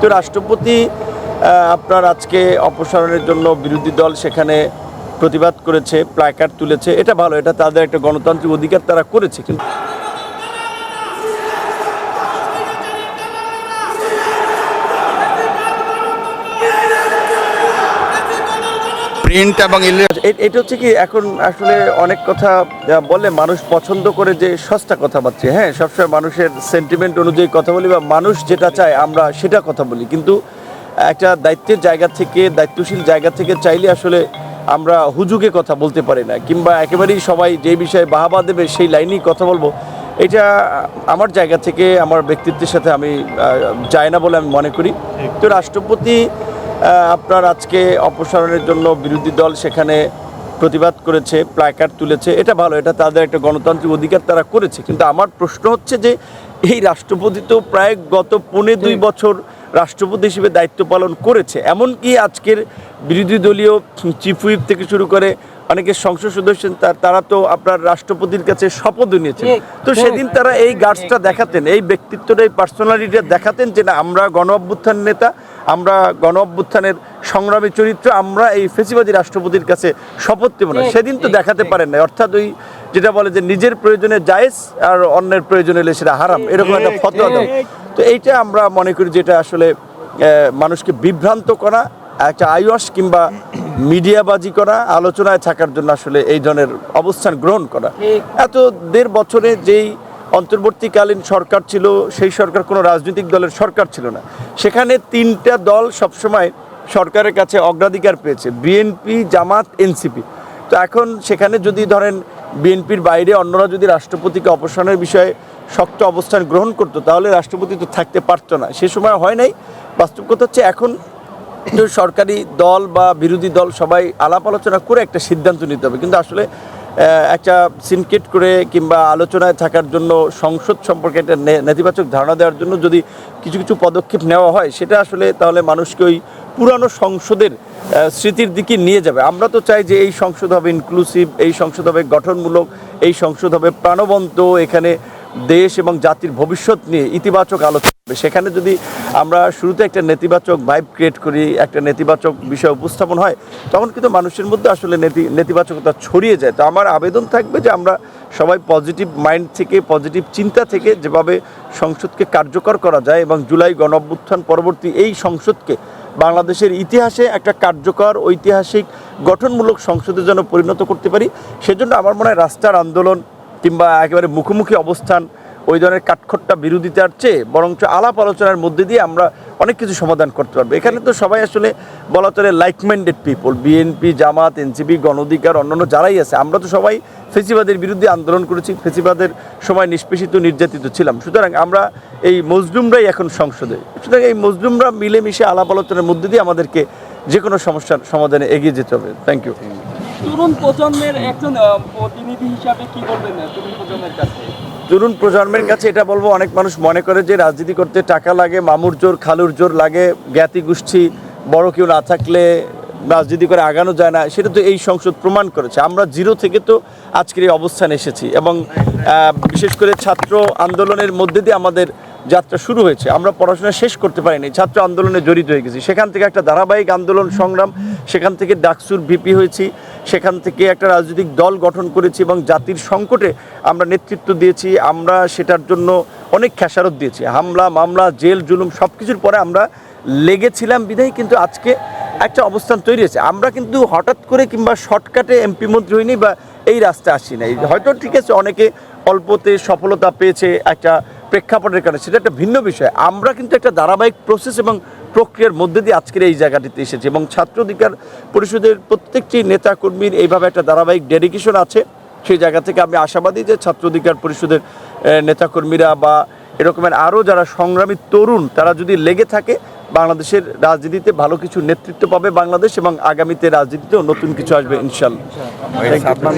তো রাষ্ট্রপতি আপনার আজকে অপসারণের জন্য বিরোধী দল সেখানে প্রতিবাদ করেছে, প্ল্যাকার্ড তুলেছে, এটা ভালো, এটা তাদের একটা গণতান্ত্রিক অধিকার, তারা করেছে। কিন্তু প্রিন্ট এবং এটা হচ্ছে কি, এখন আসলে অনেক কথা বলে মানুষ পছন্দ করে যে সস্তা কথাবার্তা, হ্যাঁ, সবসময় মানুষের সেন্টিমেন্ট অনুযায়ী কথা বলি বা মানুষ যেটা চায় আমরা সেটা কথা বলি। কিন্তু একটা দায়িত্বের জায়গা থেকে, দায়িত্বশীল জায়গা থেকে চাইলে আসলে আমরা হুজুগে কথা বলতে পারি না, কিংবা একেবারেই সবাই যে বিষয়ে বাহাবা দেবে সেই লাইনেই কথা বলবো, এটা আমার জায়গা থেকে আমার ব্যক্তিত্বের সাথে আমি যায় না বলে আমি মনে করি। তো রাষ্ট্রপতি আপনার আজকে অপসারণের জন্য বিরোধী দল সেখানে প্রতিবাদ করেছে, প্ল্যাকার্ড তুলেছে, এটা ভালো, এটা তাদের একটা গণতান্ত্রিক অধিকার, তারা করেছে। কিন্তু আমার প্রশ্ন হচ্ছে যে এই রাষ্ট্রপতি তো প্রায় গত 2.5 বছর রাষ্ট্রপতি হিসেবে দায়িত্ব পালন করেছে, এমনকি আজকের বিরোধী দলীয় চিফ হুইপ থেকে শুরু করে অনেকে সংসদ সদস্য তারা তো আপনার রাষ্ট্রপতির কাছে শপথ নিয়েছেন। তো সেদিন তারা এই গার্ডসটা দেখাতেন, এই ব্যক্তিত্বটা, এই পার্সোনালিটিটা দেখাতেন যে না, আমরা গণ অভ্যুত্থান নেতা, আমরা গণ অভ্যুত্থানের সংগ্রামী চরিত্র, আমরা এই ফেসিবাদী রাষ্ট্রপতির কাছে শপথ দেব না। সেদিন তো দেখাতে পারেন না, অর্থাৎ ওই যেটা বলে যে নিজের প্রয়োজনে জায়েজ আর অন্যের প্রয়োজনে এলে সেটা হারাম, এরকম একটা ফতোয়া দেয়। তো এইটা আমরা মনে করি যেটা আসলে মানুষকে বিভ্রান্ত করা, একটা আইওয়াস কিংবা মিডিয়াবাজি করা, আলোচনায় থাকার জন্য আসলে এই ধরনের অবস্থান গ্রহণ করা। এত 1.5 বছরে যেই অন্তর্বর্তীকালীন সরকার ছিল, সেই সরকার কোনো রাজনৈতিক দলের সরকার ছিল না, সেখানে 3টা দল সবসময় সরকারের কাছে অগ্রাধিকার পেয়েছে, বিএনপি, জামাত, এনসিপি। তো এখন সেখানে যদি ধরেন বিএনপির বাইরে অন্যরা যদি রাষ্ট্রপতিকে অপসারণের বিষয়ে শক্ত অবস্থান গ্রহণ করতো, তাহলে রাষ্ট্রপতি তো থাকতে পারতো না, সে সময় হয় নাই। বাস্তব কথা হচ্ছে এখন সরকারি দল বা বিরোধী দল সবাই আলাপ আলোচনা করে একটা সিদ্ধান্ত নিতে হবে। কিন্তু আসলে একটা সিনকেট করে কিংবা আলোচনায় থাকার জন্য, সংসদ সম্পর্কে একটা নেতিবাচক ধারণা দেওয়ার জন্য যদি কিছু কিছু পদক্ষেপ নেওয়া হয়, সেটা আসলে তাহলে মানুষকে ওই পুরানো সংসদের স্মৃতির দিকে নিয়ে যাবে। আমরা তো চাই যে এই সংসদ হবে ইনক্লুসিভ, এই সংসদ হবে গঠনমূলক, এই সংসদ হবে প্রাণবন্ত, এখানে দেশ এবং জাতির ভবিষ্যৎ নিয়ে ইতিবাচক আলোচনা হবে। সেখানে যদি আমরা শুরুতে একটা নেতিবাচক ভাইব ক্রিয়েট করি, একটা নেতিবাচক বিষয় উপস্থাপন হয়, তখন কিন্তু মানুষের মধ্যে আসলে নেতিবাচকতা ছড়িয়ে যায়। তো আমার আবেদন থাকবে যে আমরা সবাই পজিটিভ মাইন্ড থেকে, পজিটিভ চিন্তা থেকে যেভাবে সংসদকে কার্যকর করা যায় এবং জুলাই গণঅভ্যুত্থান পরবর্তী এই সংসদকে বাংলাদেশের ইতিহাসে একটা কার্যকর, ঐতিহাসিক, গঠনমূলক সংসদে যেন পরিণত করতে পারি, সেজন্য আমার মনে হয় রাস্তার আন্দোলন কিংবা একেবারে মুখোমুখি অবস্থান, ওই ধরনের কাঠখোট্টা বিরোধিতার চেয়ে বরঞ্চ আলাপ আলোচনার মধ্যে দিয়ে আমরা অনেক কিছু সমাধান করতে পারবো। এখানে তো সবাই আসলে বলা চলে লাইক মাইন্ডেড পিপল, বিএনপি, জামাত, এনসিপি, গণ অধিকার, অন্যান্য যারাই আছে, আমরা তো সবাই ফেসিবাদের বিরুদ্ধে আন্দোলন করেছি, ফেসিবাদের সময় নিষ্পেষিত, নির্যাতিত ছিলাম। সুতরাং আমরা এই মজলুমরাই এখন সংসদে, সুতরাং এই মজলুমরা মিলেমিশে আলাপ আলোচনার মধ্যে দিয়ে আমাদেরকে যে কোনো সমস্যার সমাধানে এগিয়ে যেতে হবে। Thank you. তরুণ প্রজন্মের একজন প্রতিনিধি হিসাবে কি বলবেন তরুণ প্রজন্মের কাছে? তরুণ প্রজন্মের কাছে এটা বলবো, অনেক মানুষ মনে করে যে রাজনীতি করতে টাকা লাগে, মামুর জোর, খালুর জোর লাগে, জ্ঞাতি গোষ্ঠী বড় কেউ না থাকলে রাজনীতি করে আগানো যায় না। সেটা তো এই সংসদ প্রমাণ করেছে। আমরা জিরো থেকে তো আজকের এই অবস্থানে এসেছি এবং বিশেষ করে ছাত্র আন্দোলনের মধ্যে দিয়ে আমাদের যাত্রা শুরু হয়েছে। আমরা পড়াশোনা শেষ করতে পারিনি, ছাত্র আন্দোলনে জড়িত হয়ে গেছি, সেখান থেকে একটা ধারাবাহিক আন্দোলন সংগ্রাম, সেখান থেকে ডাকসুর ভিপি হয়েছি, সেখান থেকে একটা রাজনৈতিক দল গঠন করেছি এবং জাতির সংকটে আমরা নেতৃত্ব দিয়েছি। আমরা সেটার জন্য অনেক খেসারত দিয়েছি, হামলা, মামলা, জেল, জুলুম সব কিছুর পরে আমরা লেগেছিলাম বিধায় কিন্তু আজকে একটা অবস্থান তৈরি হয়েছে। আমরা কিন্তু হঠাৎ করে কিংবা শর্টকাটে এমপি মন্ত্রী হইনি বা এই রাস্তায় আসি নাই। হয়তো ঠিক আছে, অনেকে অল্পতে সফলতা পেয়েছে একটা প্রেক্ষাপটের কারণে, সেটা একটা ভিন্ন বিষয়। আমরা কিন্তু একটা ধারাবাহিক প্রসেস এবং প্রক্রিয়ার মধ্যে দিয়ে আজকের এই জায়গাটিতে এসেছি এবং ছাত্র অধিকার পরিষদের প্রত্যেকটি নেতাকর্মীর এইভাবে একটা ধারাবাহিক ডেডিকেশন আছে। সেই জায়গা থেকে আমি আশাবাদী যে ছাত্র অধিকার পরিষদের নেতাকর্মীরা বা এরকমের আরও যারা সংগ্রামী তরুণ, তারা যদি লেগে থাকে, বাংলাদেশের রাজনীতিতে ভালো কিছু নেতৃত্ব পাবে বাংলাদেশ এবং আগামীতে রাজনীতিতেও নতুন কিছু আসবে ইনশাল্লাহ।